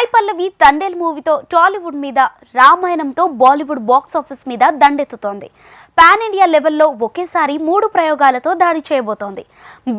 సాయి పల్లవి తండేల్ మూవీతో టాలీవుడ్ మీద, రామాయణంతో Bollywood box office మీద దండెత్తుతోంది. పాన్ ఇండియా లెవెల్లో ఒకేసారి 3 ప్రయోగాలతో దాడి చేయబోతోంది.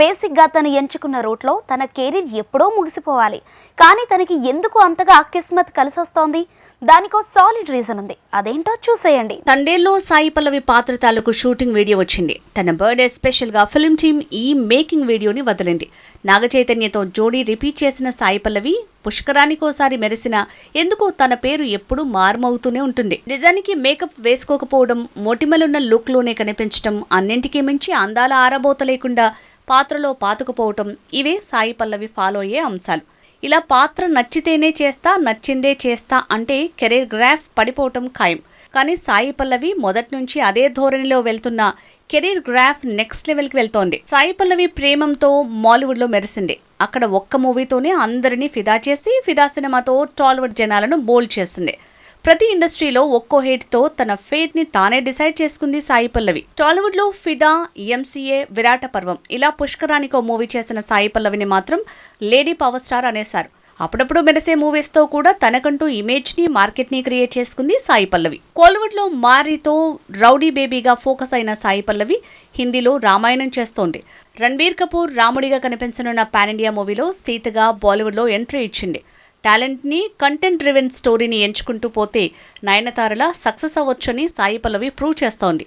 బేసిక్గా తను ఎంచుకున్న రూట్లో తన కెరీర్ ఎప్పుడో ముగిసిపోవాలి. కానీ తనకి ఎందుకు అంతగా కిస్మత్ కలిసొస్తోంది? దానికో సాలిడ్ రీజన్ ఉంది. అదేంటో చూసేయండి. తండేల్లో సాయి పల్లవి పాత్ర తాలూకు షూటింగ్ వీడియో వచ్చింది. తన బర్త్డే స్పెషల్ గా ఫిల్మ్ టీమ్ ఈ మేకింగ్ వీడియోని వదిలింది. నాగ చైతన్యతో జోడీ రిపీట్ చేసిన సాయి పల్లవి పుష్కరానికోసారి మెరిసిన ఎందుకో తన పేరు ఎప్పుడూ మారుమవుతూనే ఉంటుంది. నిజానికి మేకప్ వేసుకోకపోవడం, మొటిమలున్న లుక్ లోనే కనిపించడం, అన్నింటికీ మించి అందాల ఆరబోత లేకుండా పాత్రలో పాతుకుపోవటం, ఇవే సాయి పల్లవి ఫాలో అయ్యే అంశాలు. ఇలా పాత్ర నచ్చితేనే చేస్తా, నచ్చిందే చేస్తా అంటే కెరీర్ గ్రాఫ్ పడిపోవటం ఖాయం. కానీ సాయి పల్లవి మొదటి నుంచి అదే ధోరణిలో వెళ్తున్న కెరీర్ గ్రాఫ్ నెక్స్ట్ లెవెల్కి వెళ్తోంది. సాయి పల్లవి ప్రేమంతో మాలీవుడ్ లో మెరిసింది. అక్కడ ఒక్క మూవీతోనే అందరినీ ఫిదా చేసి, ఫిదా సినిమాతో టాలీవుడ్ జనాలను బోల్డ్ చేసింది. ప్రతి ఇండస్ట్రీలో ఒక్కో హేట్ తో తన ఫేట్ ని తానే డిసైడ్ చేసుకుంది సాయి పల్లవి. టాలీవుడ్ లో ఫిదా, ఎంసీఏ, విరాట పర్వం ఇలా పుష్కరానికో మూవీ చేసిన సాయి పల్లవిని మాత్రం లేడీ పవర్ స్టార్ అనేశారు. అప్పుడప్పుడు మెరిసే మూవీస్ తో కూడా తనకంటూ ఇమేజ్ ని, మార్కెట్ ని క్రియేట్ చేసుకుంది సాయి పల్లవి. కోలీవుడ్ లో మారీతో రౌడీ బేబీగా ఫోకస్ అయిన సాయి పల్లవి హిందీలో రామాయణం చేస్తోంది. రణబీర్ కపూర్ రాముడిగా కనిపించనున్న పాన్ ఇండియా మూవీలో సీతగా బాలీవుడ్ లో ఎంట్రీ ఇచ్చింది. టాలెంట్ ని, కంటెంట్ డ్రివెన్ స్టోరీని ఎంచుకుంటూ పోతే నయనతారలా సక్సెస్ అవ్వొచ్చని సాయి పల్లవి ప్రూవ్ చేస్తోంది.